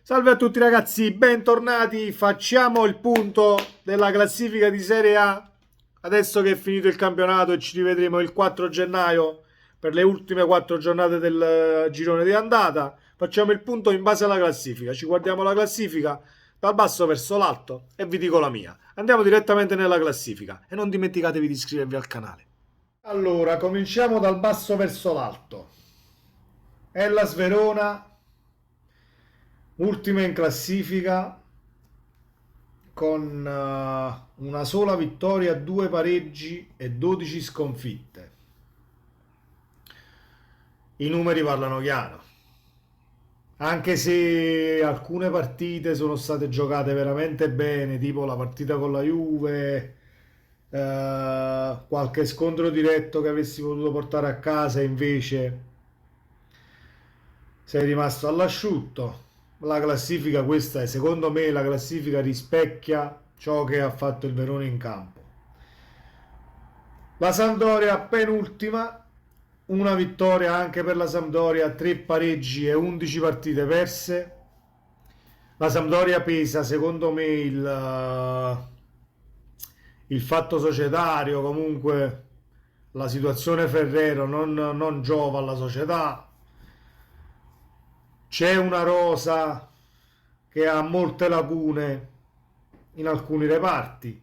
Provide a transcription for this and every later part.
Salve a tutti ragazzi, bentornati. Facciamo il punto della classifica di Serie A. Adesso che è finito il campionato e ci rivedremo il 4 gennaio per le ultime 4 giornate del girone di andata. Facciamo il punto in base alla classifica. Ci guardiamo la classifica dal basso verso l'alto e vi dico la mia. Andiamo direttamente nella classifica e non dimenticatevi di iscrivervi al canale. Allora, cominciamo dal basso verso l'alto. Hellas Verona, ultima in classifica con una sola vittoria, 2 pareggi e 12 sconfitte. I numeri parlano chiaro. Anche se alcune partite sono state giocate veramente bene, tipo la partita con la Juve, qualche scontro diretto che avessi potuto portare a casa, invece sei rimasto all'asciutto. La classifica, questa è, secondo me, la classifica rispecchia ciò che ha fatto il Verona in campo. La Sampdoria penultima, una vittoria anche per la Sampdoria, 3 pareggi e 11 partite perse. La Sampdoria pesa, secondo me, il fatto societario, comunque la situazione Ferrero non giova alla società. C'è una rosa che ha molte lacune in alcuni reparti,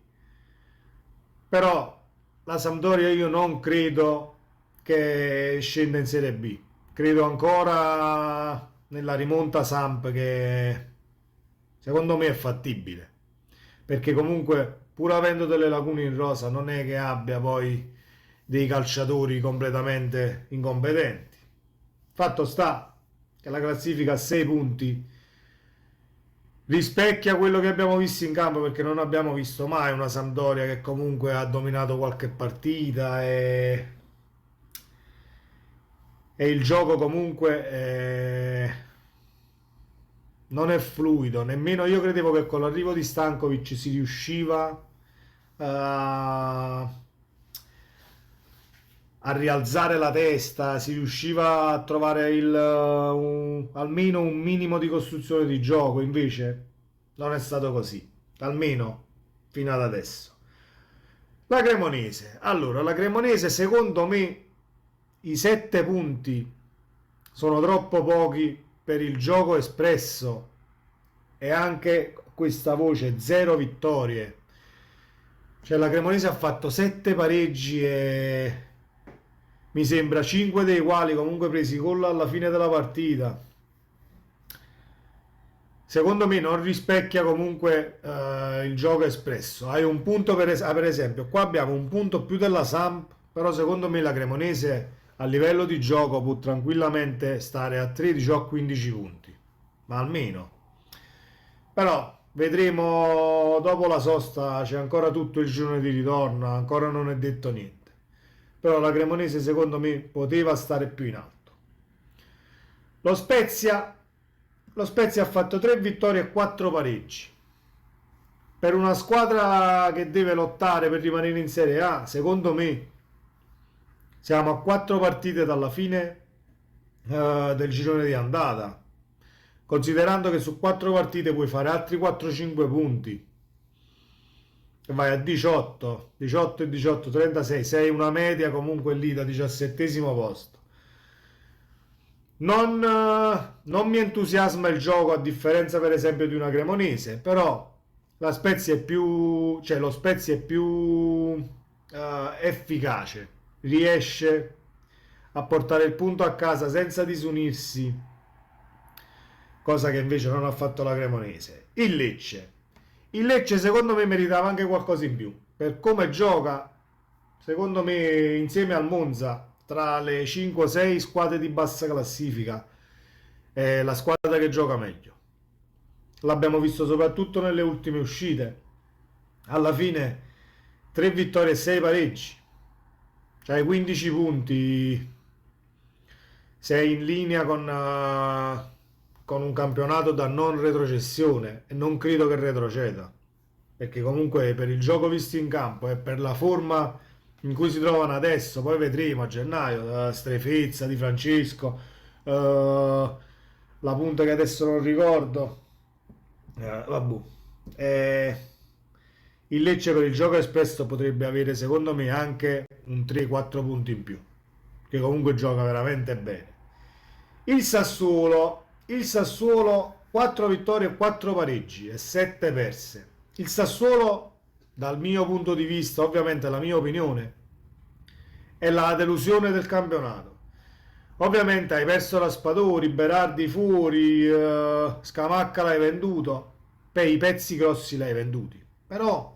però la Sampdoria io non credo che scenda in Serie B. Credo ancora nella rimonta Samp, che secondo me è fattibile, perché comunque pur avendo delle lacune in rosa non è che abbia poi dei calciatori completamente incompetenti. Fatto sta che la classifica a 6 punti rispecchia quello che abbiamo visto in campo, perché non abbiamo visto mai una Sampdoria che comunque ha dominato qualche partita e il gioco comunque non è fluido. Nemmeno io credevo che con l'arrivo di Stankovic si riusciva a rialzare la testa, si riusciva a trovare almeno un minimo di costruzione di gioco. Invece non è stato così, almeno fino ad adesso. La Cremonese, allora, la Cremonese, secondo me i 7 punti sono troppo pochi per il gioco espresso, e anche questa voce 0 vittorie. Cioè la Cremonese ha fatto 7 pareggi e mi sembra 5 dei quali comunque presi gol alla fine della partita. Secondo me non rispecchia comunque il gioco espresso. Hai un punto per esempio, qua abbiamo un punto più della Samp, però secondo me la Cremonese a livello di gioco può tranquillamente stare a 13 o a 15 punti, ma almeno. Però vedremo dopo la sosta, c'è ancora tutto il girone di ritorno, ancora non è detto niente. Però la Cremonese secondo me poteva stare più in alto. Lo Spezia, lo Spezia ha fatto 3 vittorie e 4 pareggi. Per una squadra che deve lottare per rimanere in Serie A, secondo me siamo a 4 partite dalla fine del girone di andata, considerando che su 4 partite puoi fare altri 4-5 punti e vai a 18, 18 e 18, 36, sei una media comunque lì da 17° posto. Non mi entusiasma il gioco, a differenza per esempio di una Cremonese, però la Spezia è più, cioè lo Spezia è più efficace, riesce a portare il punto a casa senza disunirsi, cosa che invece non ha fatto la Cremonese. Il Lecce secondo me meritava anche qualcosa in più, per come gioca. Secondo me, insieme al Monza, tra le 5-6 squadre di bassa classifica, è la squadra che gioca meglio. L'abbiamo visto soprattutto nelle ultime uscite. Alla fine 3 vittorie e 6 pareggi, cioè 15 punti. Sei in linea con un campionato da non retrocessione, e non credo che retroceda, perché comunque per il gioco visto in campo e per la forma in cui si trovano adesso, poi vedremo a gennaio, Strefezza, Di Francesco, la punta che adesso non ricordo, Vabbè. Eh, il Lecce per il gioco espresso potrebbe avere secondo me anche un 3-4 punti in più, che comunque gioca veramente bene. Il Sassuolo 4 vittorie e 4 pareggi e 7 perse. Il Sassuolo, dal mio punto di vista, ovviamente la mia opinione, è la delusione del campionato. Ovviamente hai perso Raspadori, Berardi fuori, Scamacca l'hai venduto, per i pezzi grossi l'hai venduti. Però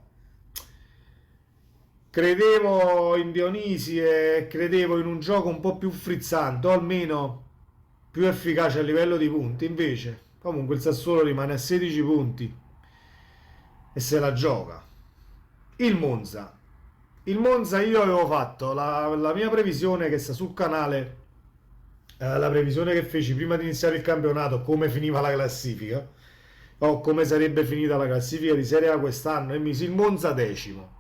credevo in Dionisi e credevo in un gioco un po' più frizzante, o almeno più efficace a livello di punti. Invece, comunque il Sassuolo rimane a 16 punti e se la gioca. Il Monza. Il Monza io avevo fatto la mia previsione che sta sul canale, la previsione che feci prima di iniziare il campionato, come finiva la classifica, o come sarebbe finita la classifica di Serie A quest'anno, e misi il Monza decimo.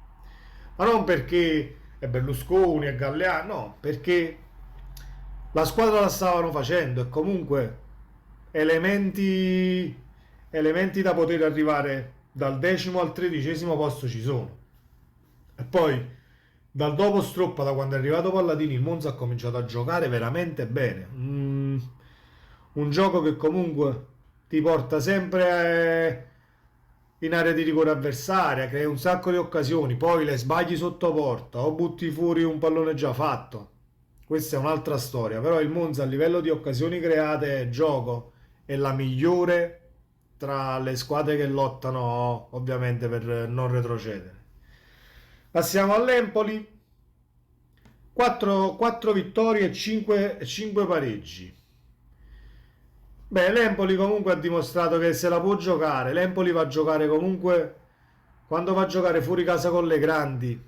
Ma non perché è Berlusconi e Galleano, no, perché la squadra la stavano facendo e comunque elementi, elementi da poter arrivare dal 10° al 13° posto ci sono. E poi dal dopo Stroppa, da quando è arrivato Palladini, il Monza ha cominciato a giocare veramente bene. Un gioco che comunque ti porta sempre in area di rigore avversaria, crea un sacco di occasioni, poi le sbagli sotto porta o butti fuori un pallone già fatto. Questa è un'altra storia, però il Monza a livello di occasioni create e gioco è la migliore tra le squadre che lottano ovviamente per non retrocedere. Passiamo all'Empoli, 4 vittorie e 5 pareggi. Beh, l'Empoli comunque ha dimostrato che se la può giocare. L'Empoli va a giocare comunque, quando va a giocare fuori casa con le grandi,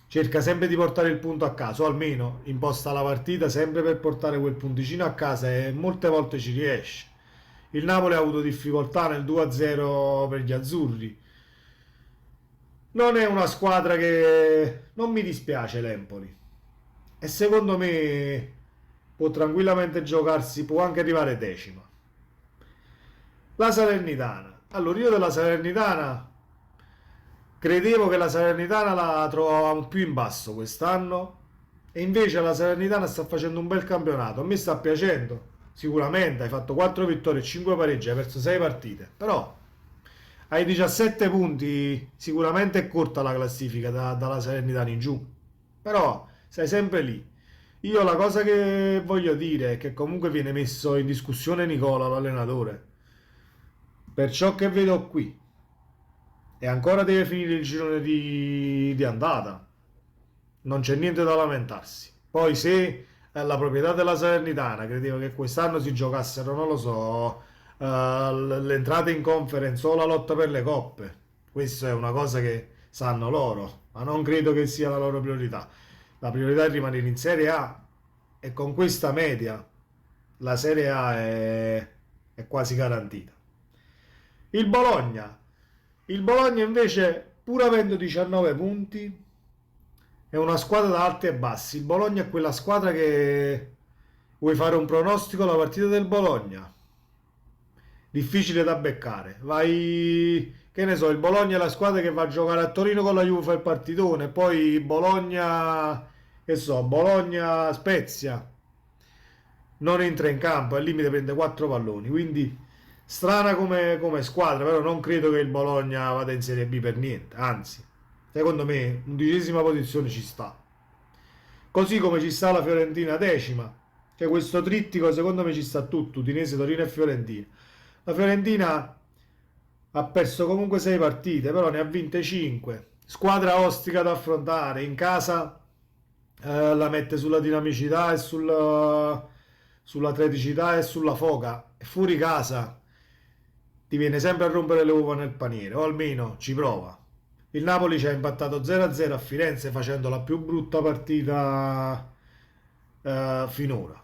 cerca sempre di portare il punto a casa, o almeno imposta la partita sempre per portare quel punticino a casa e molte volte ci riesce. Il Napoli ha avuto difficoltà nel 2-0 per gli azzurri. Non è una squadra che non mi dispiace l'Empoli e secondo me può tranquillamente giocarsi, può anche arrivare decima. La Salernitana. Allora io della Salernitana credevo che la Salernitana la trovavamo più in basso quest'anno e invece la Salernitana sta facendo un bel campionato. A me sta piacendo. Sicuramente hai fatto 4 vittorie e 5 pareggi, hai perso 6 partite, però ai 17 punti sicuramente è corta la classifica dalla Salernitana in giù, però sei sempre lì. Io la cosa che voglio dire è che comunque viene messo in discussione Nicola, l'allenatore, per ciò che vedo qui, e ancora deve finire il girone di andata. Non c'è niente da lamentarsi. Poi se la proprietà della Salernitana credeva che quest'anno si giocassero, non lo so, l'entrata in conference o la lotta per le coppe, questa è una cosa che sanno loro, ma non credo che sia la loro priorità. La priorità è rimanere in Serie A e con questa media la Serie A è quasi garantita. Il Bologna. Il Bologna invece, pur avendo 19 punti, è una squadra da alti e bassi. Il Bologna è quella squadra che vuoi fare un pronostico alla partita del Bologna. Difficile da beccare. Vai, che ne so, il Bologna è la squadra che va a giocare a Torino con la Juve fa il partitone, poi Bologna, che so, Bologna Spezia non entra in campo, al limite prende 4 palloni, quindi strana come squadra, però non credo che il Bologna vada in Serie B per niente, anzi, secondo me 11ª posizione ci sta. Così come ci sta la Fiorentina decima, che questo trittico secondo me ci sta tutto, Udinese, Torino e Fiorentina. La Fiorentina ha perso comunque 6 partite, però ne ha vinte 5. Squadra ostica da affrontare, in casa la mette sulla dinamicità e sull'atleticità e sulla foga, e fuori casa ti viene sempre a rompere le uova nel paniere, o almeno ci prova. Il Napoli ci ha impattato 0-0 a Firenze facendo la più brutta partita finora.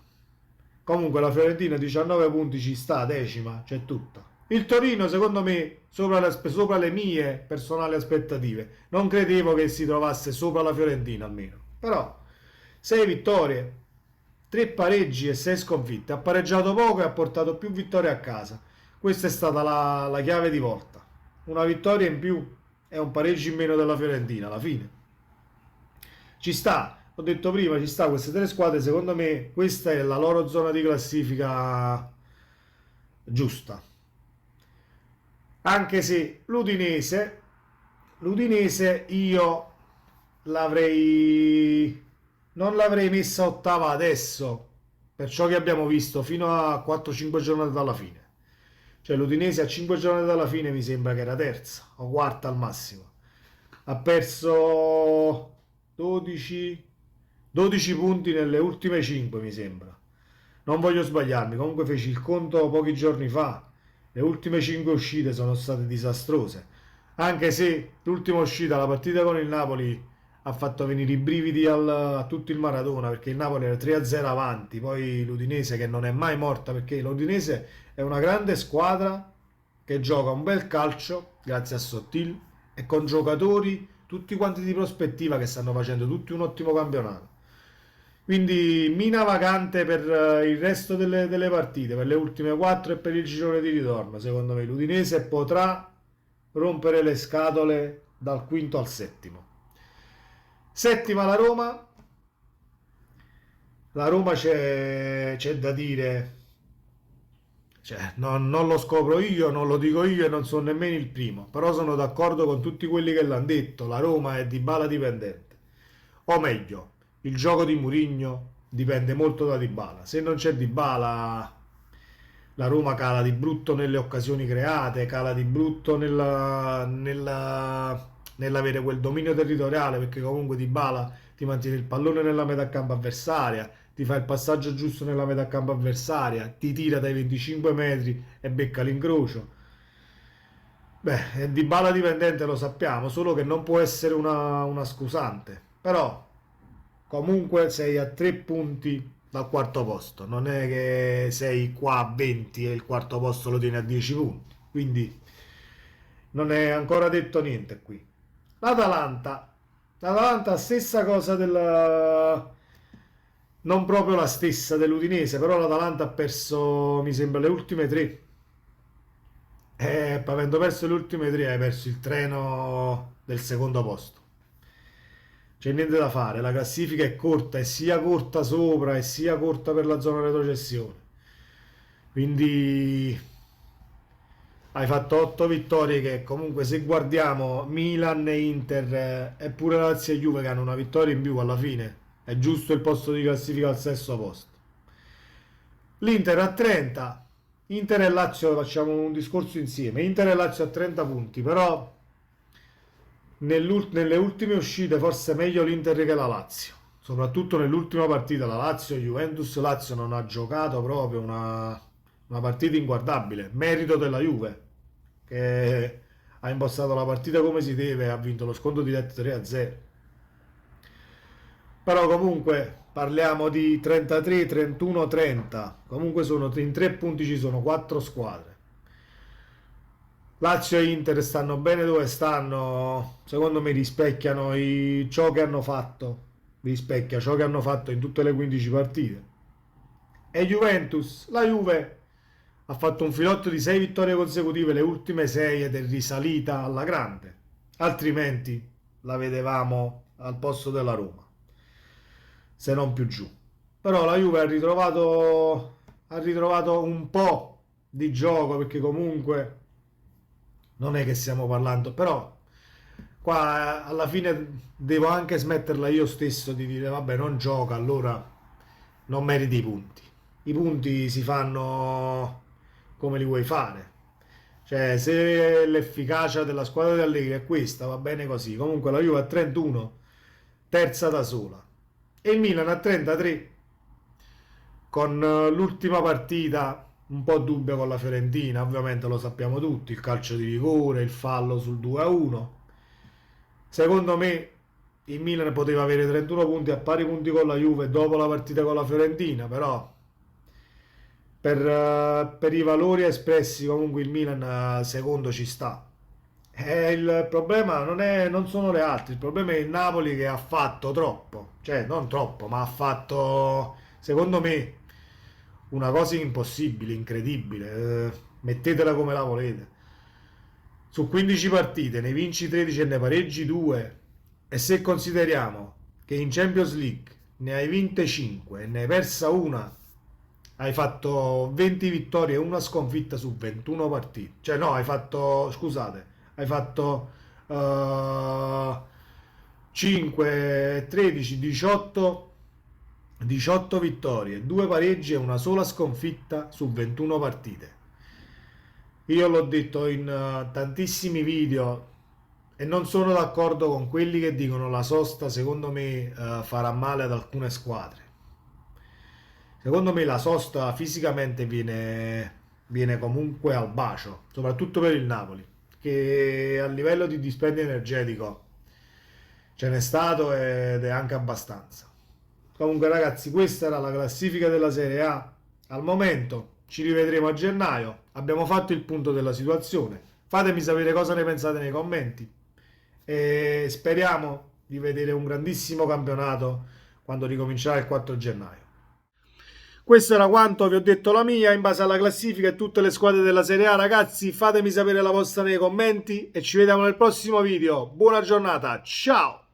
Comunque la Fiorentina 19 punti ci sta, decima, c'è tutta. Il Torino secondo me sopra le mie personali aspettative. Non credevo che si trovasse sopra la Fiorentina almeno. Però 6 vittorie, 3 pareggi e 6 sconfitte. Ha pareggiato poco e ha portato più vittorie a casa. questa è stata la chiave di volta. Una vittoria in più e un pareggio in meno della Fiorentina alla fine. Ci sta, ho detto prima, ci sta queste tre squadre, secondo me questa è la loro zona di classifica giusta. Anche se l'Udinese io l'avrei non l'avrei messa ottava adesso, per ciò che abbiamo visto fino a 4-5 giornate dalla fine. Cioè l'Udinese a 5 giornate dalla fine mi sembra che era terza o quarta al massimo. Ha perso 12, 12 punti nelle ultime 5 mi sembra. Non voglio sbagliarmi, comunque feci il conto pochi giorni fa. Le ultime 5 uscite sono state disastrose. Anche se l'ultima uscita, la partita con il Napoli, ha fatto venire i brividi a tutto il Maradona, perché il Napoli era 3-0 avanti, poi l'Udinese che non è mai morta, perché l'Udinese è una grande squadra che gioca un bel calcio, grazie a Sottil, e con giocatori tutti quanti di prospettiva che stanno facendo tutti un ottimo campionato. Quindi mina vacante per il resto delle partite, per le ultime 4 e per il girone di ritorno. Secondo me l'Udinese potrà rompere le scatole dal quinto al settimo. Settima la Roma. La Roma c'è da dire, cioè, non lo scopro io, non lo dico io e non sono nemmeno il primo, però sono d'accordo con tutti quelli che l'hanno detto, la Roma è Dybala dipendente. O meglio, il gioco di Mourinho dipende molto da Dybala. Se non c'è Dybala, la Roma cala di brutto nelle occasioni create, cala di brutto nell'avere quel dominio territoriale, perché comunque Dybala ti mantiene il pallone nella metà campo avversaria, ti fa il passaggio giusto nella metà campo avversaria, ti tira dai 25 metri e becca l'incrocio. Beh, è Dybala dipendente lo sappiamo, solo che non può essere una scusante. Però comunque sei a 3 punti dal quarto posto, non è che sei qua a 20 e il quarto posto lo tieni a 10 punti, quindi non è ancora detto niente qui. L'Atalanta stessa cosa non proprio la stessa dell'Udinese, però l'Atalanta ha perso mi sembra le ultime 3 e avendo perso le ultime 3 hai perso il treno del secondo posto. C'è niente da fare, la classifica è corta, è sia corta sopra e sia corta per la zona retrocessione. Quindi hai fatto 8 vittorie che comunque se guardiamo Milan e Inter e pure Lazio e Juve che hanno una vittoria in più alla fine, è giusto il posto di classifica al sesto posto. L'Inter a 30, Inter e Lazio facciamo un discorso insieme, Inter e Lazio a 30 punti, però nelle ultime uscite forse meglio l'Inter che la Lazio, soprattutto nell'ultima partita la Lazio non ha giocato proprio una partita inguardabile, merito della Juve che ha impostato la partita come si deve e ha vinto lo sconto diretto 3-0. Però comunque parliamo di 33, 31, 30, comunque sono in 3 punti ci sono 4 squadre. Lazio e Inter stanno bene dove stanno, secondo me rispecchiano ciò che hanno fatto, rispecchia ciò che hanno fatto in tutte le 15 partite. E Juventus, la Juve ha fatto un filotto di 6 vittorie consecutive, le ultime 6 ed è risalita alla grande, altrimenti la vedevamo al posto della Roma, se non più giù. Però la Juve ha ritrovato un po' di gioco, perché comunque non è che stiamo parlando, però qua alla fine devo anche smetterla io stesso di dire vabbè non gioca, allora non meriti i punti. I punti si fanno come li vuoi fare. Cioè se l'efficacia della squadra di Allegri è questa, va bene così. Comunque la Juve a 31, terza da sola. E il Milan a 33, con l'ultima partita un po' dubbio con la Fiorentina, ovviamente lo sappiamo tutti, il calcio di rigore, il fallo sul 2-1. Secondo me il Milan poteva avere 31 punti a pari punti con la Juve dopo la partita con la Fiorentina, però per i valori espressi comunque il Milan secondo ci sta. E il problema non sono le altre, il problema è il Napoli che ha fatto troppo, cioè non troppo, ma ha fatto secondo me una cosa impossibile, incredibile. mettetela come la volete. Su 15 partite ne vinci 13 e ne pareggi 2, e se consideriamo che in Champions League ne hai vinte 5 e ne hai persa una, hai fatto 20 vittorie e una sconfitta su 21 partite. Cioè no, hai fatto, scusate, hai fatto 5, 13, 18 vittorie, 2 pareggi e una sola sconfitta su 21 partite. Io l'ho detto in tantissimi video e non sono d'accordo con quelli che dicono la sosta, secondo me, farà male ad alcune squadre. Secondo me la sosta fisicamente viene comunque al bacio, soprattutto per il Napoli, che a livello di dispendio energetico ce n'è stato ed è anche abbastanza. Comunque ragazzi, questa era la classifica della Serie A al momento. Ci rivedremo a gennaio. Abbiamo fatto il punto della situazione. Fatemi sapere cosa ne pensate nei commenti e speriamo di vedere un grandissimo campionato quando ricomincerà il 4 gennaio. Questo era quanto vi ho detto la mia in base alla classifica e tutte le squadre della Serie A. Ragazzi, fatemi sapere la vostra nei commenti e ci vediamo nel prossimo video. Buona giornata, ciao!